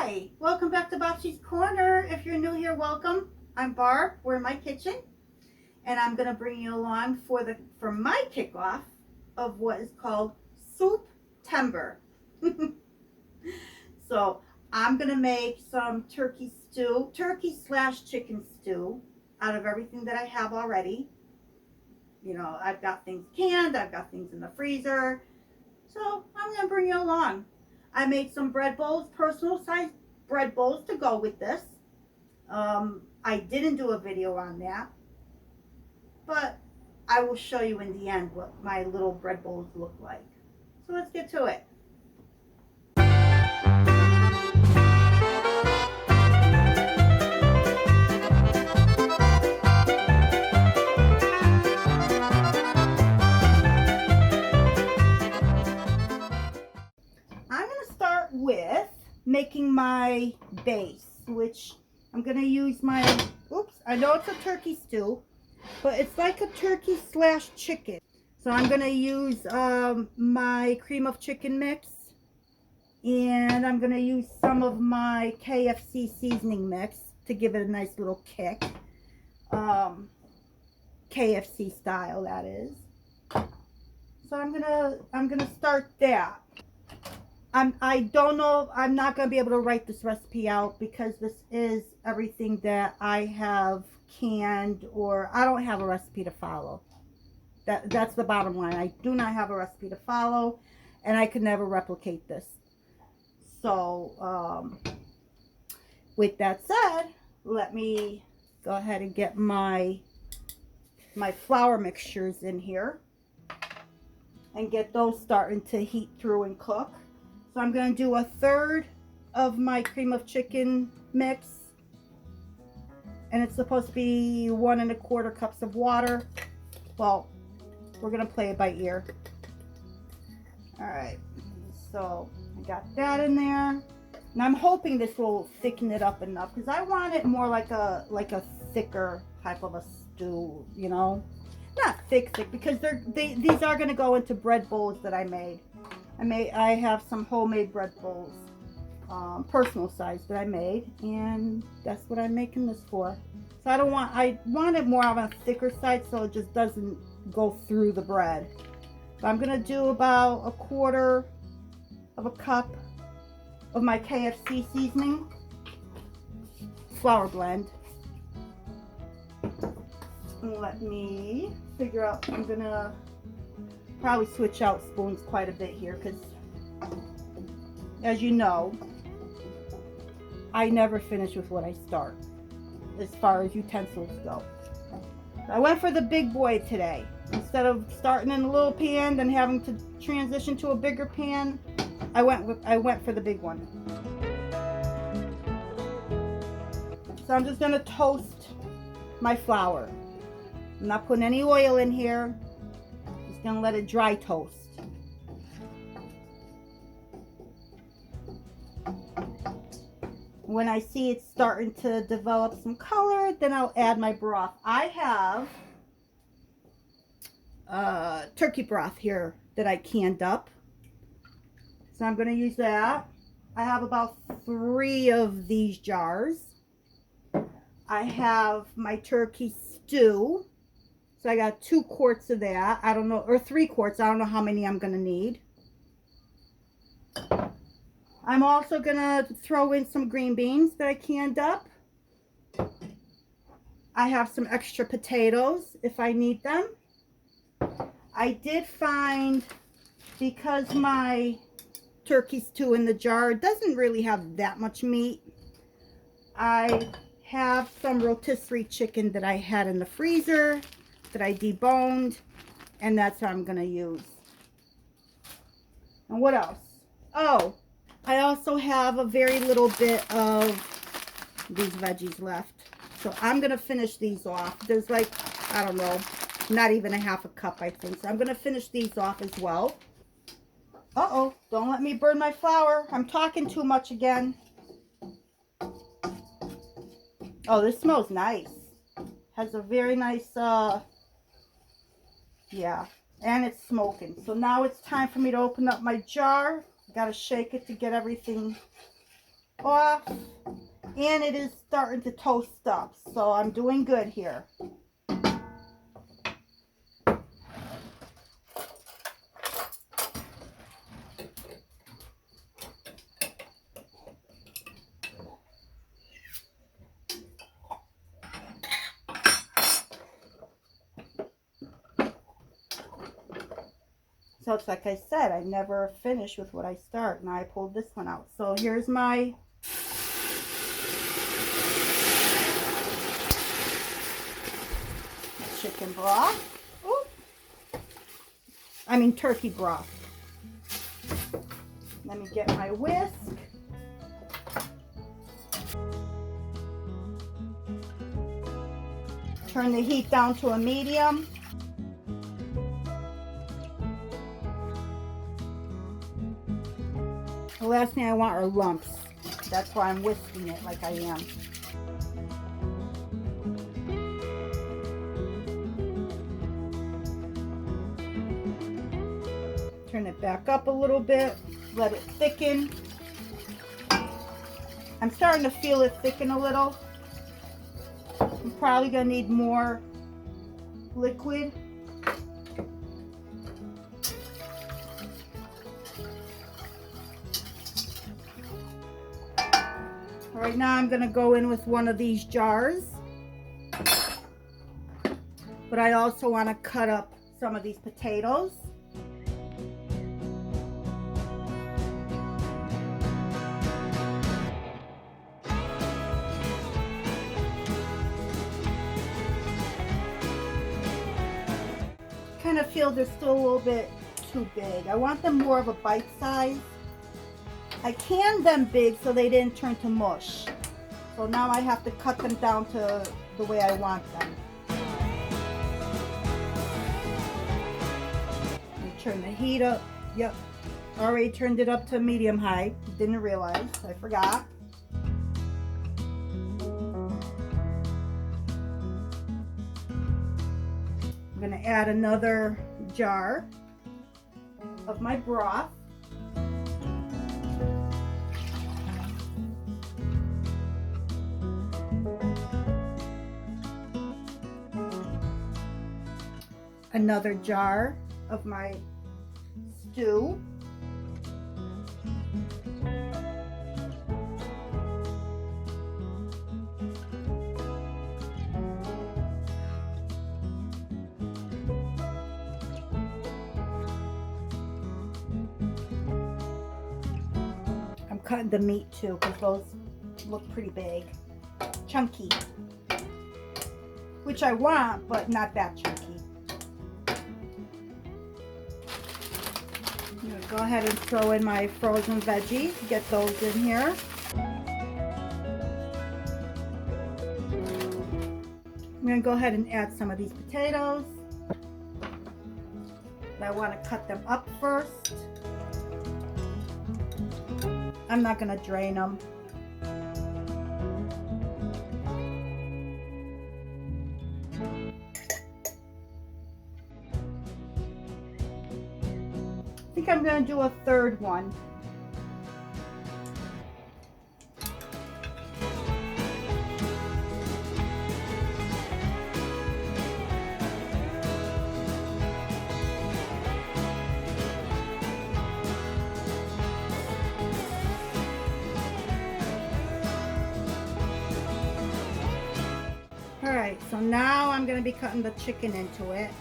Hi, welcome back to Bobshi's Corner. If you're new here, welcome. I'm Barb. We're in my kitchen, and I'm going to bring you along for my kickoff of what is called Souptember. So I'm going to make some turkey slash chicken stew out of everything that I have already. You know, I've got things canned, I've got things in the freezer, so I'm going to bring you along. I made some bread bowls, personal size bread bowls to go with this. I didn't do a video on that, but I will show you in the end what my little bread bowls look like. So let's get to it. With making my base, which I'm going to use my, I know it's a turkey stew, but it's like a turkey slash chicken. So I'm going to use my cream of chicken mix, and I'm going to use some of my KFC seasoning mix to give it a nice little kick. KFC style, that is. So I'm gonna start that. I don't know, I'm not going to be able to write this recipe out because this is everything that I have canned, or I don't have a recipe to follow. That's the bottom line. I do not have a recipe to follow, and I could never replicate this. So, with that said, let me go ahead and get my flour mixtures in here and get those starting to heat through and cook. So I'm going to do 1/3 of my cream of chicken mix, and it's supposed to be 1 1/4 cups of water. Well, we're going to play it by ear. All right, so I got that in there, and I'm hoping this will thicken it up enough because I want it more like a thicker type of a stew, you know, not thick because these are going to go into bread bowls that I made. I have some homemade bread bowls, personal size that I made, and that's what I'm making this for. So I want it more on a thicker side so it just doesn't go through the bread. So I'm gonna do about 1/4 of a cup of my KFC seasoning flour blend. And let me figure out, I'm gonna probably switch out spoons quite a bit here because, as you know, I never finish with what I start as far as utensils go. I went for the big boy today. Instead of starting in a little pan then having to transition to a bigger pan, I went for the big one. So I'm just going to toast my flour. I'm not putting any oil in here. Gonna let it dry toast. When I see it's starting to develop some color, then I'll add my broth. I have turkey broth here that I canned up, so I'm going to use that. I have about 3 of these jars. I have my turkey stew. So I got 2 quarts of that. I don't know, or 3 quarts. I don't know how many I'm going to need. I'm also going to throw in some green beans that I canned up. I have some extra potatoes if I need them. I did find, because my turkey stew in the jar doesn't really have that much meat, I have some rotisserie chicken that I had in the freezer that I deboned, and that's what I'm going to use. And what else? Oh, I also have a very little bit of these veggies left. So I'm going to finish these off. There's like, I don't know, not even a 1/2 cup, I think. So I'm going to finish these off as well. Uh-oh, don't let me burn my flour. I'm talking too much again. Oh, this smells nice. Has a very nice, yeah, and it's smoking. So now it's time for me to open up my jar. Got to shake it to get everything off, and it is starting to toast up, so I'm doing good here. So it's like I said, I never finish with what I start. Now I pulled this one out. So here's my chicken broth. Ooh. I mean turkey broth. Let me get my whisk. Turn the heat down to a medium. The last thing I want are lumps. That's why I'm whisking it like I am. Turn it back up a little bit. Let it thicken. I'm starting to feel it thicken a little. I'm probably going to need more liquid. Right now I'm going to go in with one of these jars. But I also want to cut up some of these potatoes. Kind of feel they're still a little bit too big. I want them more of a bite size. I canned them big so they didn't turn to mush. So now I have to cut them down to the way I want them. Let me turn the heat up. Yep, already turned it up to medium high. Didn't realize, I forgot. I'm gonna add another jar of my broth. Another jar of my stew. I'm cutting the meat too because those look pretty big, chunky, which I want, but not that chunky. I'm going to go ahead and throw in my frozen veggies, get those in here. I'm going to go ahead and add some of these potatoes. But I want to cut them up first. I'm not going to drain them. I think I'm going to do a third one. Alright, so now I'm going to be cutting the chicken into it.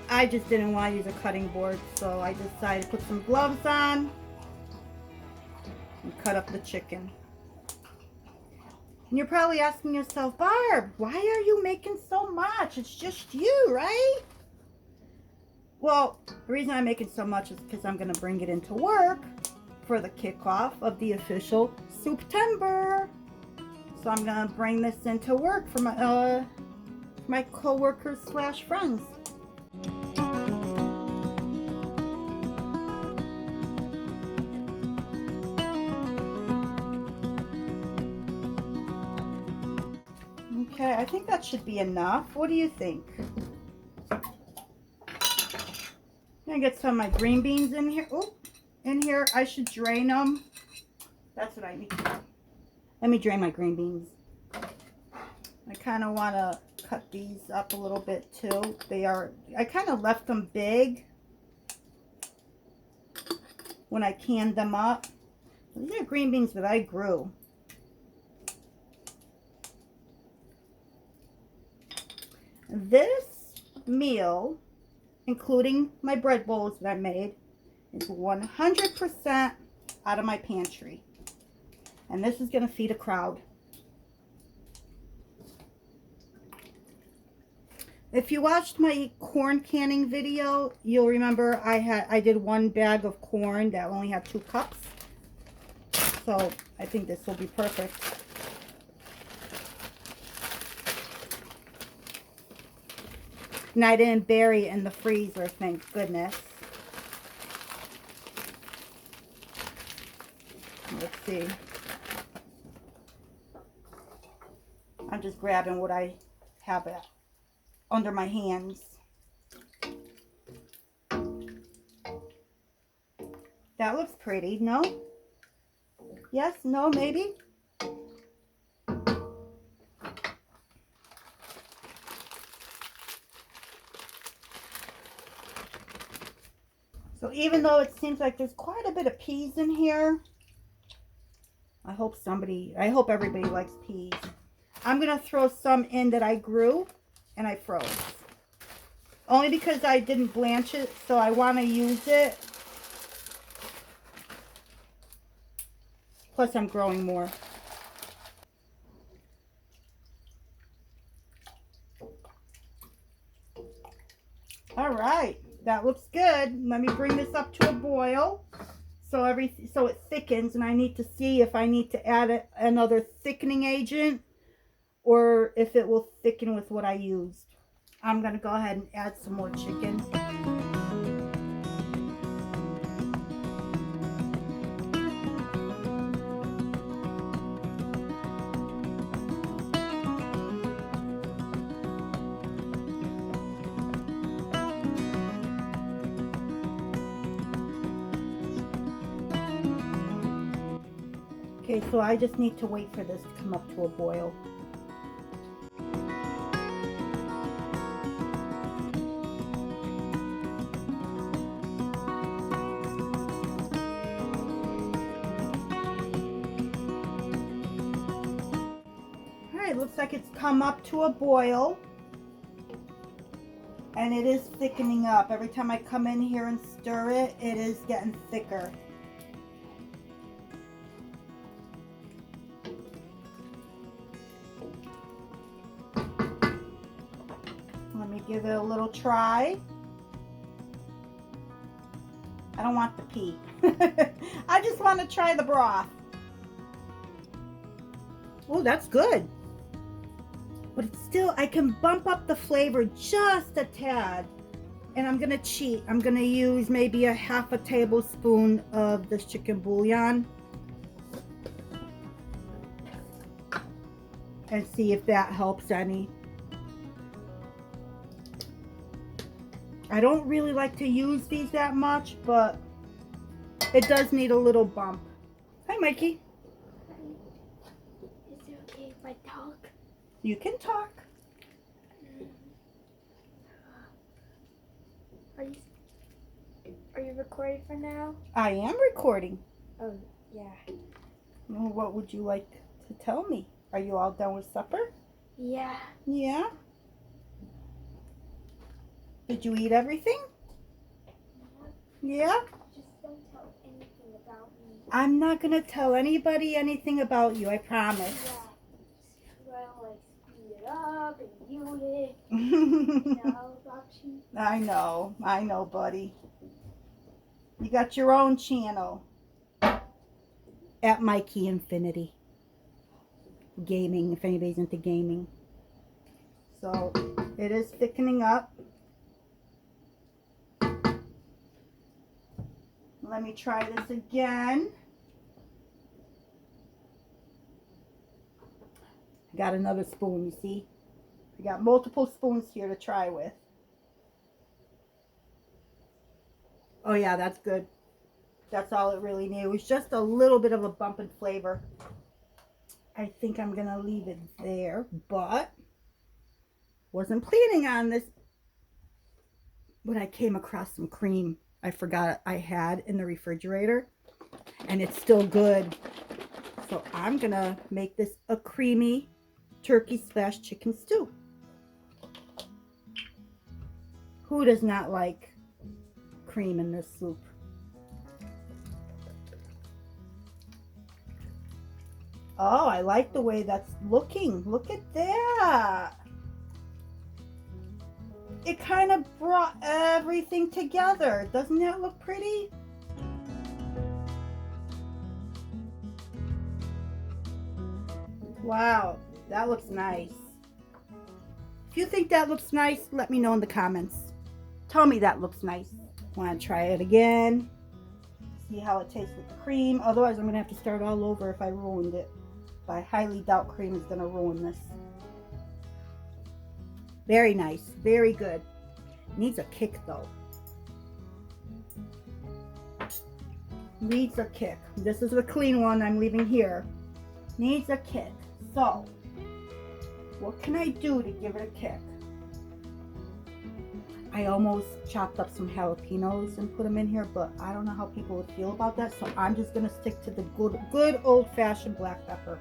I just didn't want to use a cutting board, so I decided to put some gloves on and cut up the chicken. And you're probably asking yourself, Barb, why are you making so much? It's just you, right? Well, the reason I'm making so much is because I'm going to bring it into work for the kickoff of the official Souptember. So I'm going to bring this into work for my co-workers / friends. Okay, I think that should be enough. What do you think? I'm gonna get some of my green beans in here. Oh, in here. I should drain them. That's what I need to do. Let me drain my green beans. I kind of want to cut these up a little bit too. I kind of left them big when I canned them up. These are green beans that I grew. This meal, including my bread bowls that I made, is 100% out of my pantry. And this is going to feed a crowd. If you watched my corn canning video, you'll remember I did 1 bag of corn that only had 2 cups. So I think this will be perfect. And I didn't bury it in the freezer, thank goodness. Let's see. I'm just grabbing what I have under my hands. That looks pretty, no? Yes, no, maybe? So even though it seems like there's quite a bit of peas in here, I hope everybody likes peas. I'm going to throw some in that I grew and I froze. Only because I didn't blanch it, so I want to use it. Plus I'm growing more. All right, that looks good. Let me bring this up to a boil so it thickens, and I need to see if I need to add another thickening agent or if it will thicken with what I used. I'm going to go ahead and add some more chicken. Okay, so I just need to wait for this to come up to a boil. Alright, looks like it's come up to a boil. And it is thickening up. Every time I come in here and stir it, it is getting thicker. Let me give it a little try. I don't want the pea. I just want to try the broth. Oh, that's good. But it's still, I can bump up the flavor just a tad. And I'm going to cheat. I'm going to use maybe a half a tablespoon of this chicken bouillon. And see if that helps any. I don't really like to use these that much, but it does need a little bump. Hi, Mikey. Is it okay if I talk? You can talk. Are you recording for now? I am recording. Oh, yeah. Well, what would you like to tell me? Are you all done with supper? Yeah. Yeah? Did you eat everything? Yeah? Just don't tell anything about me. I'm not going to tell anybody anything about you, I promise. Yeah. Just try to like speed it up and mute it. You know about you. I know, buddy. You got your own channel at Mikey Infinity Gaming, if anybody's into gaming. So it is thickening up. Let me try this again. I got another spoon, you see? I got multiple spoons here to try with. Oh yeah, that's good. That's all it really needed. It was just a little bit of a bump in flavor. I think I'm gonna leave it there, but wasn't planning on this when I came across some cream I forgot I had in the refrigerator, and it's still good. So I'm gonna make this a creamy turkey slash chicken stew. Who does not like cream in this soup? Oh, I like the way that's looking. Look at that. It kind of brought everything together. Doesn't that look pretty? Wow, that looks nice. If you think that looks nice, let me know in the comments. Tell me that looks nice. Want to try it again? See how it tastes with the cream. Otherwise, I'm going to have to start all over if I ruined it. But I highly doubt cream is going to ruin this. Very nice. Very good. Needs a kick though. Needs a kick. This is the clean one I'm leaving here. Needs a kick. So, what can I do to give it a kick? I almost chopped up some jalapenos and put them in here, but I don't know how people would feel about that, so I'm just going to stick to the good old-fashioned black pepper.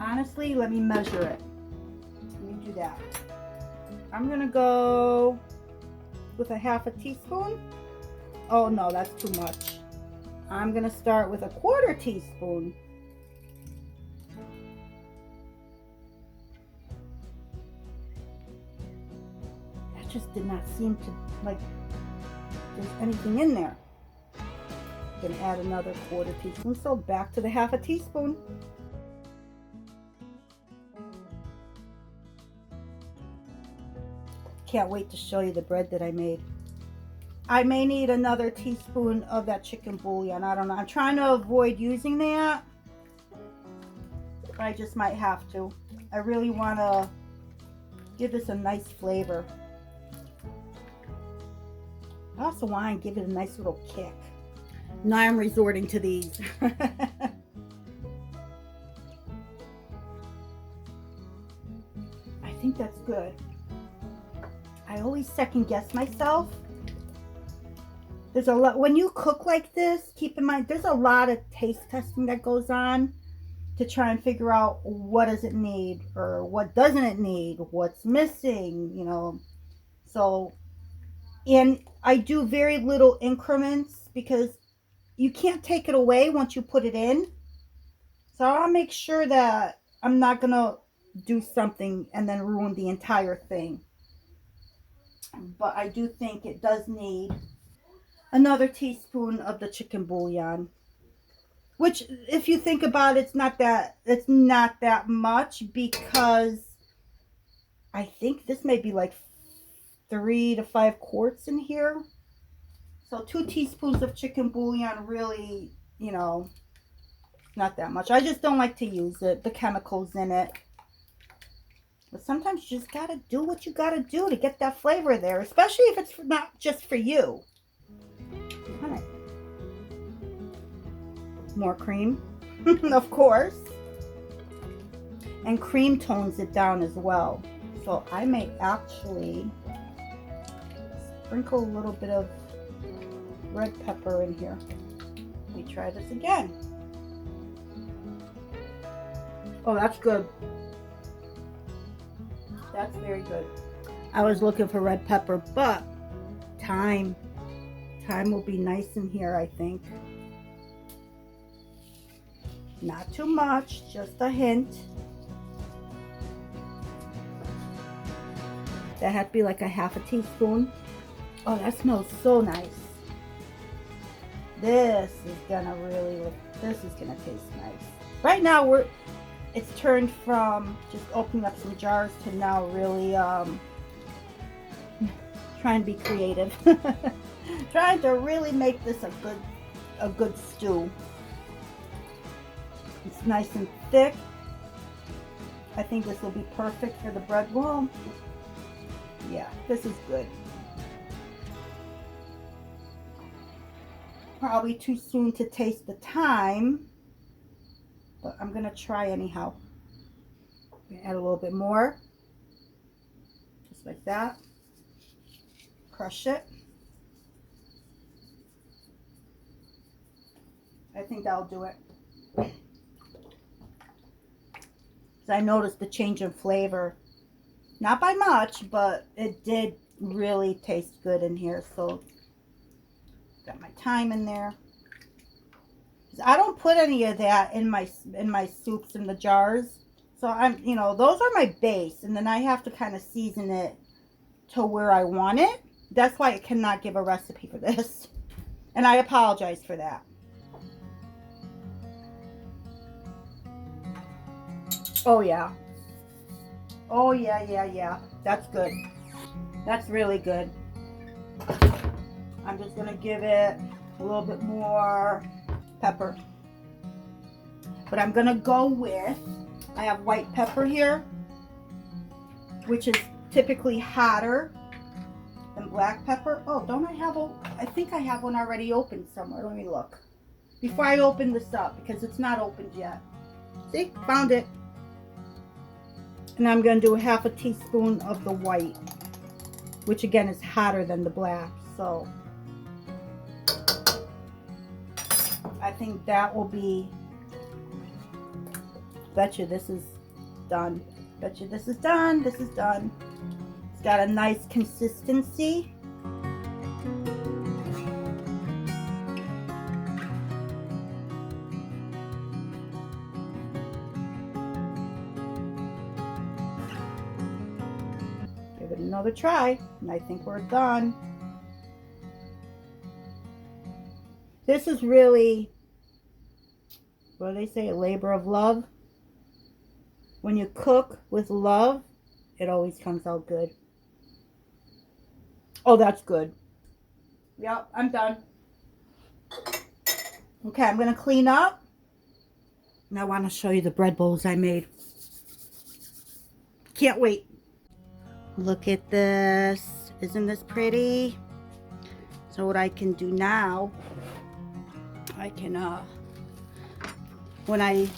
Honestly, let me measure it. Let me do that. I'm going to go with a half a teaspoon. Oh no, that's too much. I'm going to start with a 1/4 teaspoon. That just did not seem to like there's anything in there. I'm going to add another 1/4 teaspoon, so back to the half a teaspoon. Can't wait to show you the bread that I made. I may need another teaspoon of that chicken bouillon. I don't know. I'm trying to avoid using that, but I just might have to. I really want to give this a nice flavor. I also want to give it a nice little kick. Now I'm resorting to these. I think that's good. I always second guess myself. There's a lot, when you cook like this, keep in mind, there's a lot of taste testing that goes on to try and figure out what does it need or what doesn't it need, what's missing, you know. So, and I do very little increments because you can't take it away once you put it in. So I'll make sure that I'm not going to do something and then ruin the entire thing. But I do think it does need another teaspoon of the chicken bouillon, which if you think about it, it's not that much, because I think this may be like 3 to 5 quarts in here. So 2 teaspoons of chicken bouillon, really, you know, not that much. I just don't like to use it, the chemicals in it. But sometimes you just gotta do what you gotta do to get that flavor there, especially if it's not just for you. All right. More cream, of course. And cream tones it down as well. So I may actually sprinkle a little bit of red pepper in here. Let me try this again. Oh, that's good. That's very good. I was looking for red pepper, but thyme will be nice in here, I think. Not too much, just a hint. That had to be like a half a teaspoon. Oh, that smells so nice. This is gonna taste nice. Right now it's turned from just opening up some jars to now really trying to be creative. Trying to really make this a good stew. It's nice and thick. I think this will be perfect for the bread roll. Yeah, this is good. Probably too soon to taste the thyme, but I'm gonna try anyhow. Add a little bit more, just like that. Crush it. I think that'll do it. I noticed the change in flavor. Not by much, but it did really taste good in here. So got my thyme in there. I don't put any of that in my soups in the jars. So I'm, you know, those are my base, and then I have to kind of season it to where I want it. That's why I cannot give a recipe for this. And I apologize for that. Oh yeah. Oh yeah. That's good. That's really good. I'm just gonna give it a little bit more pepper. But I'm gonna go with, I have white pepper here, which is typically hotter than black pepper. Oh, don't I have I think I have one already opened somewhere. Let me look. Before I open this up, because it's not opened yet. See, found it. And I'm going to do a half a teaspoon of the white, which again is hotter than the black. So I think that will be, bet you this is done. Bet you this is done. This is done. It's got a nice consistency. Give it another try, and I think we're done. This is really, what do they say, a labor of love. When you cook with love, it always comes out good. Oh, that's good. Yep, I'm done. Okay, I'm going to clean up. And I want to show you the bread bowls I made. Can't wait. Look at this. Isn't this pretty? So what I can do now, I can, when I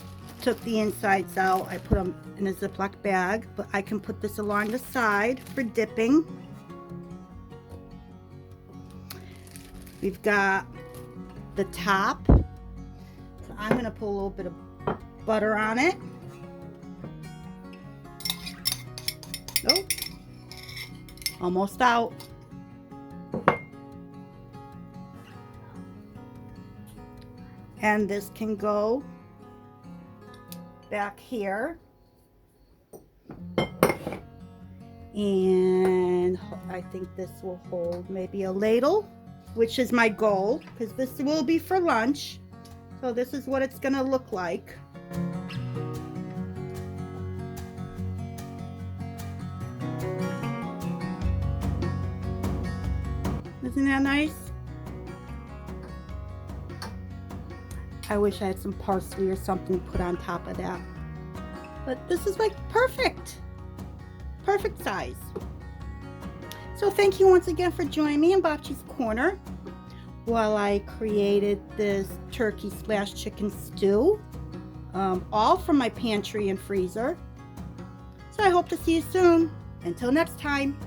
took the insides out, I put them in a Ziploc bag, but I can put this along the side for dipping. We've got the top. So I'm going to put a little bit of butter on it. Oh, almost out. And this can go back here. And I think this will hold maybe a ladle, which is my goal, because this will be for lunch. So this is what it's going to look like. Isn't that nice? I wish I had some parsley or something put on top of that. But this is like perfect. Perfect size. So thank you once again for joining me in Bobchi's Corner while I created this turkey slash chicken stew. All from my pantry and freezer. So I hope to see you soon. Until next time.